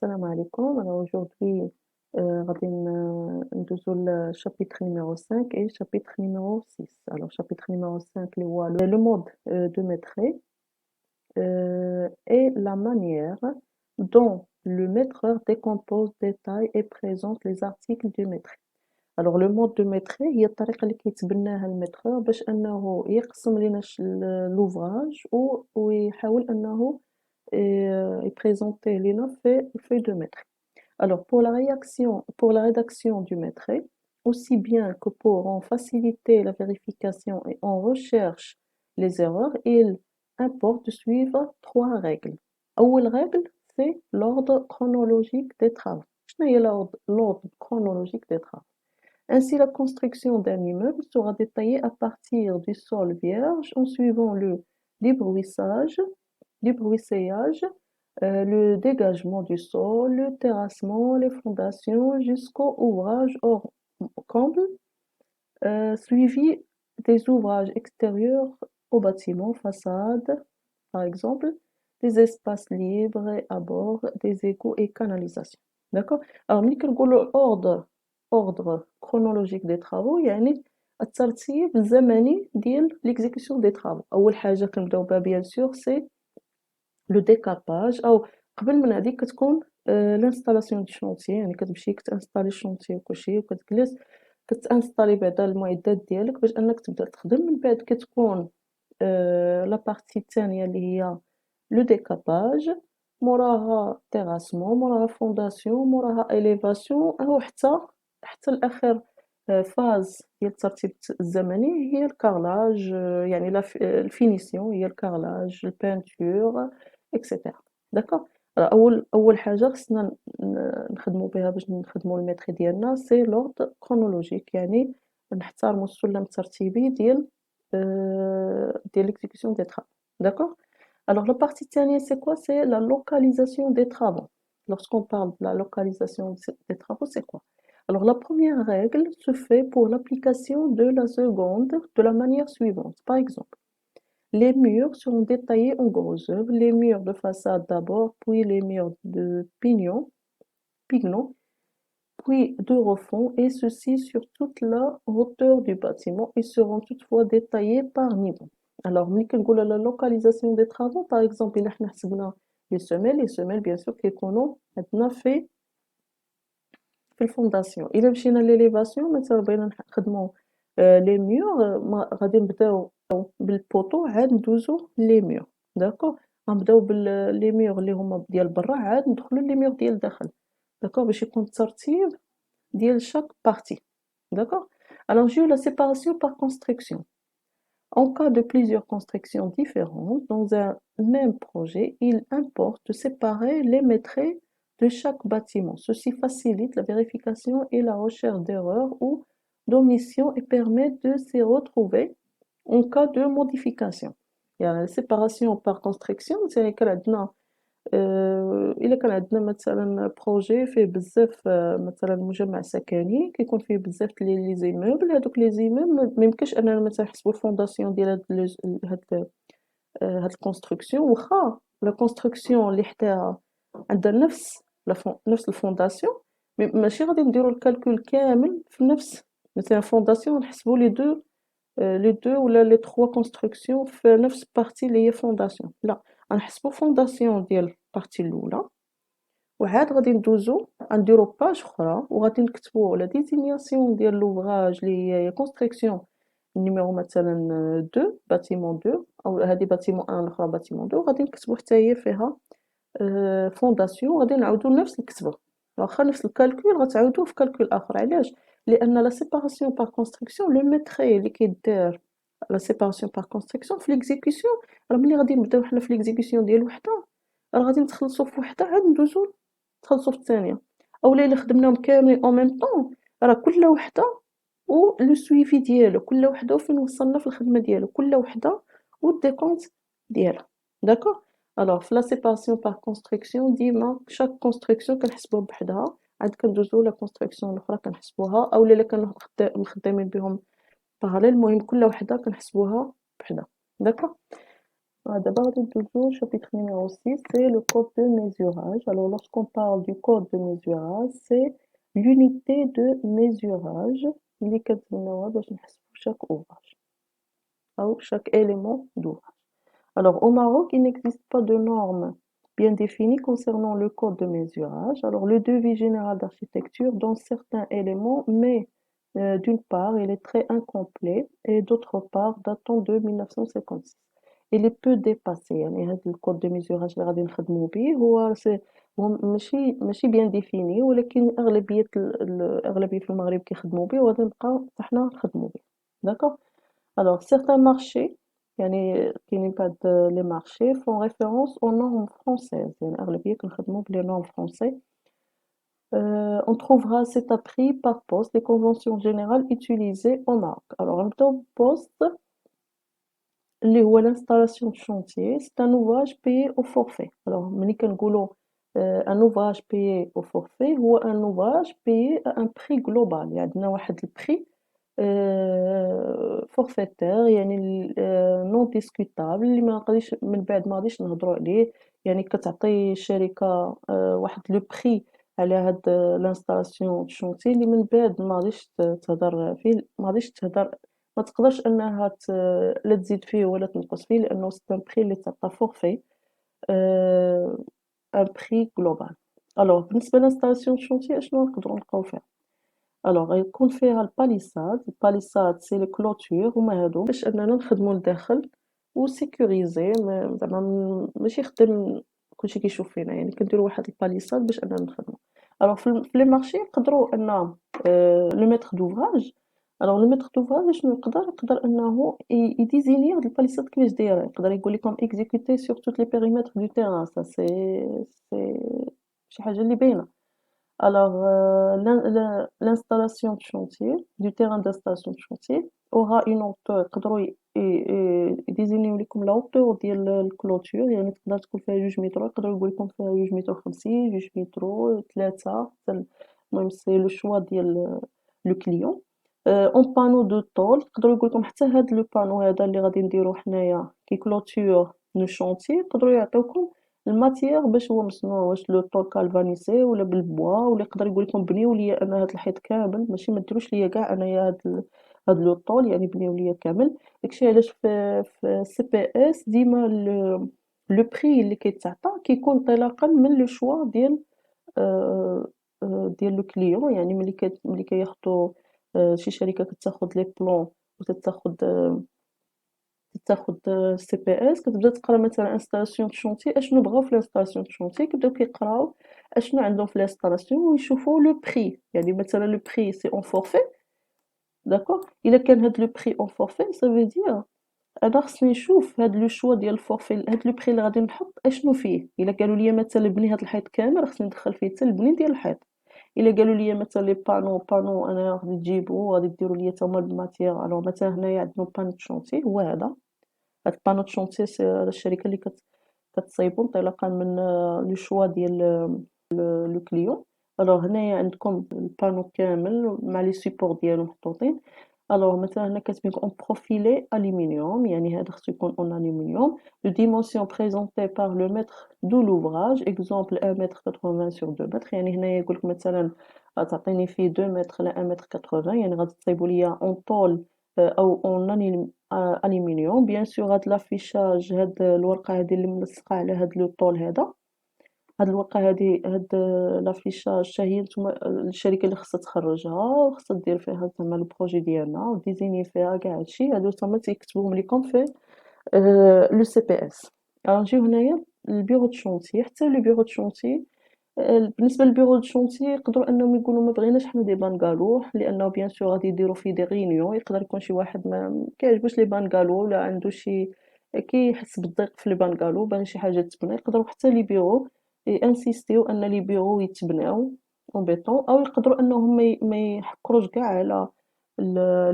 Salam alaikum. Alors aujourd'hui, غادي ندوزو للchapitre numéro 5 et chapitre numéro 6. Alors chapitre numéro 5 اللي هو le mode de maîtrise et la manière dont le maîtreur décompose, détaille et présente les articles du maîtrise. Alors le mode de maîtrise هي الطريقة اللي كيتبناها الميترور باش أنه يقسم لينا l'ouvrage ويحاول أنه يبريزونتيه لينا في feuille de maîtrise. Alors, pour la rédaction du maîtrise, aussi bien que pour en faciliter la vérification et on recherche les erreurs, il importe de suivre trois règles. أول règle, c'est l'ordre chronologique des travaux. شنو هي l'ordre chronologique des travaux? Ainsi, la construction d'un immeuble sera détaillée à partir du sol vierge en suivant le débroussaillage, le dégagement du sol, le terrassement, les fondations jusqu'au ouvrage hors comble, suivi des ouvrages extérieurs au bâtiment, façade par exemple, des espaces libres et abords, des égouts et canalisations. D'accord? Alors ملي كنقولوا ordre chronologique des travaux يعني الترتيب الزمني ديال l'exécution des travaux. أول حاجة كنبداو بها bien sûr c'est لو ديكاباج أو قبل من هاديك كتكون l'installation du chantier يعني كتمشي كتانستالي الشونتيي وكلشي وكتجلس كتانستالي بعدا المعدات ديالك باش أنك تبدا تخدم من بعد كتكون لا بارتي الثانية اللي هي لو ديكاباج موراها تيراسمون موراها فونداسيون موراها إليفاسيون أو حتى لآخر فاز ديال الترتيب الزمني هي الكارلاج يعني الفينيسيون هي الكارلاج البانتور إكسيتيرا داكوغ أول حاجة خصنا نخدمو بها باش نخدمو الميتري ديالنا سي لوردر كرونولوجيك يعني نحترمو السلم الترتيبي ديال l'exécution des travaux d'accord. Alors la partie الثانية c'est quoi? C'est la localisation des travaux. Lorsqu'on parle de la localisation des travaux, c'est quoi? Alors la première règle se fait pour l'application de la seconde de la manière suivante. Par exemple, les murs seront détaillés en gros œuvres, les murs de façade d'abord, puis les murs de pignon, puis de refond, et ceci sur toute la hauteur du bâtiment. Ils seront toutefois détaillés par niveau. Alors, ملي كنقولوا la localisation des travaux, par exemple, إلا حنا حسبنا les semelles bien sûr كيكونوا عندنا في الفونداسيون. إلا مشينا لليليفاسيون مثلا بغينا نخدمو لي ميور غادي نبداو بالبوطو عاد ندوزو لي ميور داكوغ غنبداو لي ميور اللي هما ديال برا عاد ندخلو لي ميور ديال الداخل داكوغ باش يكون الترتيب ديال chaque partie. D'accord? Alors, j'ai eu la séparation par construction. En cas de plusieurs constructions différentes dans un même projet, il importe de séparer les maîtrises de chaque bâtiment. Ceci facilite la vérification et la recherche d'erreurs ou d'omissions et permet de s'y retrouver en cas de modification. Il y a la séparation par construction, c'est que إلا كان عندنا مثلا بروجي فيه بزاف مثلا مجمع سكني كيكون فيه بزاف لي زيموبل هادوك لي زيموبل ميمكنش أننا مثلا نحسبو الفونداسيون ديال هاد الكونستركسيون واخا لا كونستركسيون اللي حداها عندها نفس الفونداسيون ماشي غادي نديرو الكالكول كامل في نفس مثلا فونداسيون نحسبو لي دو ولا لي 3 كونستركسيون في نفس بارتي اللي هي فونداسيون لا غنحسبو فونداسيون ديال البارتي الاولى وعاد غادي ندوزو غنديرو باج اخرى وغادي نكتبو لا ديزينياسيون ديال لوفراج اللي هي كونستركسيون نيميرو مثلا 2 باتيمون 2 او هذه باتيمون 1 الاخرى باتيمون 2 غادي نكتبو حتى هي فيها فونداسيون غادي نعاودو نفس الكتبه واخا نفس الكالكول غتعاودوه في كالكول اخر علاش لان لا سيباراسيون بار كونستركسيون لو ميتري اللي كيدار لا سيباراسيون بار كونستركسيون في ليكزيكسيون راه ملي غادي نبداو حنا في ليكزيكسيون ديال وحده راه غادي نتخلصوا في وحده عاد ندوزو نتخلصوا في الثانيه اولا الا خدمناهم كاملين او ميم طون راه كل وحده و لو سويفي ديالو كل وحده فين وصلنا في الخدمه ديالو كل وحده و الديكونت ديالها داكوغ. الوغ في لا سيباراسيون بار كونستركسيون ديما شاك كونستركسيون كنحسبوها بحدها عاد كندوزو لا كونستركسيون الاخرى كنحسبوها اولا الا كانوا خدامين بهم باراليل المهم كل وحده كنحسبوها بحدها داكوغ. D'abord, toujours, chapitre numéro 6, c'est le code de mesurage. Alors, lorsqu'on parle du code de mesurage, c'est l'unité de mesurage اللي كتبناوها باش نحسبو chaque ouvrage أو chaque élément d'ouvrage. Alors, au Maroc, il n'existe pas de normes bien définies concernant le code de mesurage. Alors, le devis général d'architecture donne certains éléments, mais d'une part, il est très incomplet et d'autre part, datant de 1956. Il est peu dépassé. يعني هذا الكود دو ميزوراج اللي غادي نخدمو به هو ماشي بيان ديفيني، ولكن الأغلبية في المغرب كيخدمو به وغادي نبقاو حتى حنا نخدمو به. D'accord? Alors, certains marchés, les marchés font référence aux normes françaises. Les normes françaises. On trouvera cet appris par poste, les conventions générales utilisées au Maroc. Alors, un poste, l'installation de chantier, c'est un ouvrage payé au forfait. Alors, un ouvrage payé au forfait ou un ouvrage payé à un prix global. Il y a un prix forfaitaire يعني non discutable اللي ما غاديش من بعد ما غاديش نهضروا عليه، يعني كتعطي الشركة واحد لو بري على هاد لانستالاسيون شونتي اللي من بعد ما غاديش تهضر فيه، ما غاديش تهضر، ما تقدرش انها لا تزيد فيه ولا تنقص فيه لانه سي ان بري اللي تعطى فورفي ان بري جلوبال. الوغ بالنسبة لانستالاسيون شونتي اشنو نقدروا نلقاو فيها؟ الوغ يكون فيها الباليساد سي لي كلوتور هما هادو باش اننا نخدمو لداخل وسيكوريزي زعما ماشي يخدم كلشي كيشوف فينا، يعني كنديرو واحد الباليساد باش اننا نخدمو. الوغ في لي مارشي يقدروا ان لو ميتر دوفراج، الوغ لو ميتر دوفراج شنو يقدر انه يديزيني هاد الباليساد كيفاش دايره، يقدر يقول لكم اكزيكوتي سور توت لي بيريمتر دو تيران، سي شي حاجه اللي باينه. Alors, l'installation de chantier, du terrain d'installation de chantier, aura une hauteur, يديزينيو لكم لا hauteur ديال الكلوتور، يعني تقدر تكون فيها 2 متر، يقدروا يقول لكم فيها 2 متر و50، 2 متر، 3، المهم سي لو شوا ديال لو كليون. اون بانو دو طول يقدروا يقول لكم حتى هاد لو بانو هذا اللي غادي نديرو حنايا كي كلوتور لو شونتي، يقدروا يعطيوكم الماتيير باش هو مصنوع، واش لو طول كالفانيسي ولا بالبوا، ولا يقدر يقول لكم بنيو ليا انا هاد الحيط كامل، ماشي ما ديروش ليا كاع انايا هاد لو طول، يعني بنيو ليا كامل. داكشي علاش في سي بي اس ديما لو بري اللي كيتعطى كيكون انطلاقا من لو شوا ديال لو كليون، يعني ملي كياخدو شي شركة كتاخد لي بلون وتتاخد تاخد سي بي اس، كتبدا تقرا مثلا انستالاسيون دو شونتي اشنو بغاو في الانستالاسيون دو شونتي، كيبداو كيقراو اشنو عندهم في الانستالاسيون ويشوفوا لو بري، يعني مثلا لو بري سي اون فورفي داكوغ، الا كان هاد لو بري اون فورفي سافو دير انا خصني نشوف هاد لو شوا ديال الفورفي، هاد لو بري اللي غادي نحط اشنو فيه. الا قالوا لي مثلا بني هاد الحيط كامل خصني ندخل فيه حتى البنين ديال الحيط، الا قالوا لي مثلا لي بانو انا غادي تجيبو غادي ديروا لي حتى هما بالماتيير. الوغ مثلا هنايا عندنا بانو دو شونتي هو هذا، هاد البانو دو شونتي سي الشركة اللي كتصايبو انطلاقا من لو شوا ديال لو كليون. الوغ هنايا عندكم البانو كامل مع لي سيبور ديالو محطوطين. الوغ مثلا هنا كاتبين لكم اون بروفيلي الومنيوم، يعني هذا خصو يكون اون الومنيوم، لو ديمونسيون بريزونتي بار لو متر دو لوفراج، اكزومبل 1 متر 80 سور 2 متر، يعني هنايا يقول لك مثلا تعطيني فيه 2 متر على 1 متر 80، يعني غادي تصايبوا ليا اون طول او اون الومنيوم. بيان سور هاد لافيشاج، هاد الورقه هادي اللي ملصقه على هاد لو طول هذا، هاد الورقه هادي، هاد لافيشاج حتى هي نتوما الشركه اللي خاصها تخرجها وخاصها دير فيها زعما البروجي ديالنا وديزيني فيها كاع هادشي، هادو تما تيكتبوهم ليكم في لو سي بي اس. نجيو هنايا البيرو دو شونتي، حتى لو بيرو دو شونتي بالنسبه للبيرو دو شونتي يقدروا انهم يقولوا ما بغيناش حنا دي بانكالو، لانه بيان سور غادي يديروا فيه دي غينيون، يقدر يكون شي واحد ما كيعجبوش لي بانكالو ولا عنده شي كيحس بالضيق في لي بانكالو باغي شي حاجه تبنى، يقدروا حتى لي بيرو انسيستيو ان لي بيرو يتبناو اون بيطون، او يقدروا انهم ما يحكروش كاع على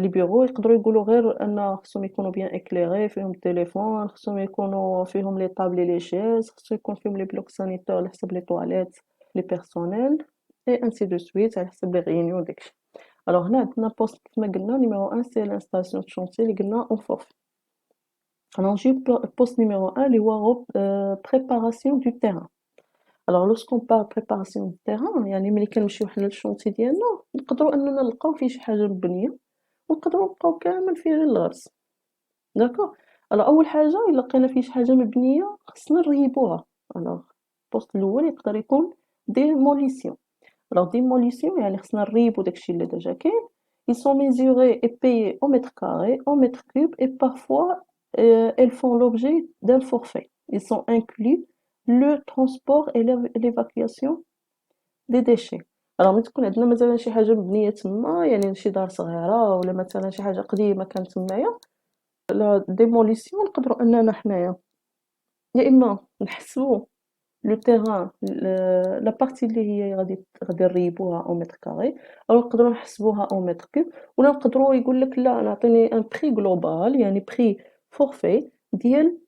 لي بيرو، يقدروا يقولوا غير ان خصهم يكونوا بيان اكليري، فيهم التليفون، خصهم يكونوا فيهم لي طابل لي شيز، خصو يكون فيهم لي بلوك سانيتور على حسب لي طواليت لي بيرسونيل اي انسي دو سويت على حسب لي غينيون داكشي. الوغ هنا عندنا بوست كيف ما قلنا نيميرو 1 سي لانستالاسيون دو شونتي اللي قلنا اون فورفي. Alors نجيو poste numéro 1 اللي هو préparation du terrain. Alors lorsqu'on parle préparation du terrain يعني ملي كنمشيو حنا للشونتي ديالنا نقدروا أننا نلقاو فيه شي حاجة مبنية ونقدروا نلقاو كامل فيه غير الغرس. داكوغ. alors أول حاجة إلا لقينا فيه شي حاجة مبنية خصنا نريبوها. alors البوست الأول يقدر يكون démolition. alors démolition يعني خصنا نريبو داكشي اللي ديجا كاين. Ils sont mesurés et payés au mètre carré, au mètre cube et parfois elles font l'objet d'un forfait. Ils sont inclus le transport et l'évacuation des déchets. alors ملي تكون عندنا مثلا شي حاجة مبنية تما يعني شي دار صغيرة ولا مثلا شي حاجة قديمة كانت تمايا لا démolition نقدروا أننا حنايا يا إما نحسبوا لو تيران لا بارتي اللي هي غادي نريبوها او متر كاري او نقدروا نحسبوها او متر كوب ولا نقدروا يقول لك لا نعطيني ان بري جلوبال يعني بري فورفي ديال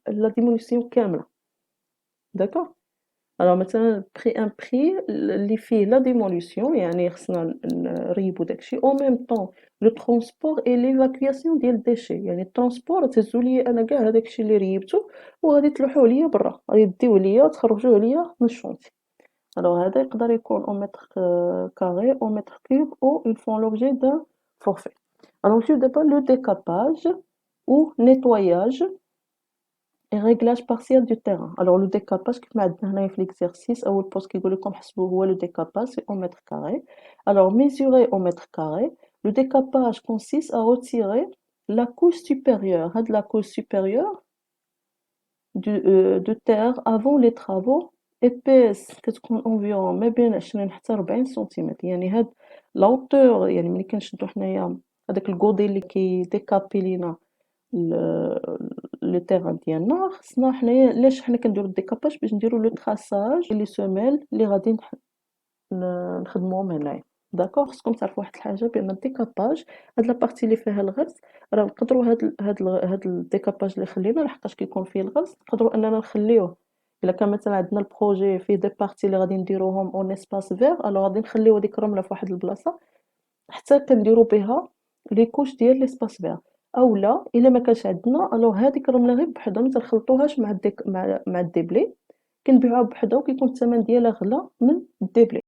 لا ديموليسيون كامله. داكوغ. alors مثلا ان بري اللي فيه لا ديموليسيون يعني خصنا نريبو داكشي او ميم طون لو ترونسبور اي ليفاكياسيون ديال الديشي يعني الترونسبور تهزوا لي انا كاع هذاك الشيء اللي ريبته وغادي تلوحوه ليا برا غادي ديوه ليا تخرجوه ليا من الشونتي. alors هذا يقدر يكون او متر كاري او متر كوب او ils font l'objet d'un forfait. alors نمشيو دابا لو ديكاباج ou nettoyage et réglage partiel du terrain. Alors le décapage كيما عندنا هنايا في l'exercice أول بوست كيقول لكم حسبوا هو le décapage c'est au mètre carré. alors mesurer au mètre carré le décapage consiste à retirer la couche supérieure هاد la couche supérieure de terre avant les travaux épaisse كتكون environ ما بين 20 حتى 40 سنتيمتر يعني هاد لا hauteur يعني ملي كنشدو حنايا هذاك الكودي اللي كيديكابي لينا لو تيران ديالنا خصنا حنايا علاش حنا كنديرو الديكاباج باش نديرو لو تراساج لي سوميل اللي غادي نخدموهم هنايا. داكوغ. خصكم تعرفوا واحد الحاجه بان الديكاباج هاد لا بارتي اللي فيها الغرس راه نقدروا هاد الديكاباج اللي خلينا لحقاش كيكون فيه الغرس نقدروا اننا نخليوه الا كان مثلا عندنا البروجي فيه دي بارتي اللي غادي نديروهم اون اسباس فير الو غادي نخليو هذيك الرمله في واحد البلاصه حتى كنديروا بها لي كوش ديال ليسباس فير اولا الا ما كانش عندنا الو هذيك الرمله غير بوحدها ما تنخلطوهاش مع الديبلي كنبيعوها بوحدها وكيكون الثمن ديالها غلا من الديبلي.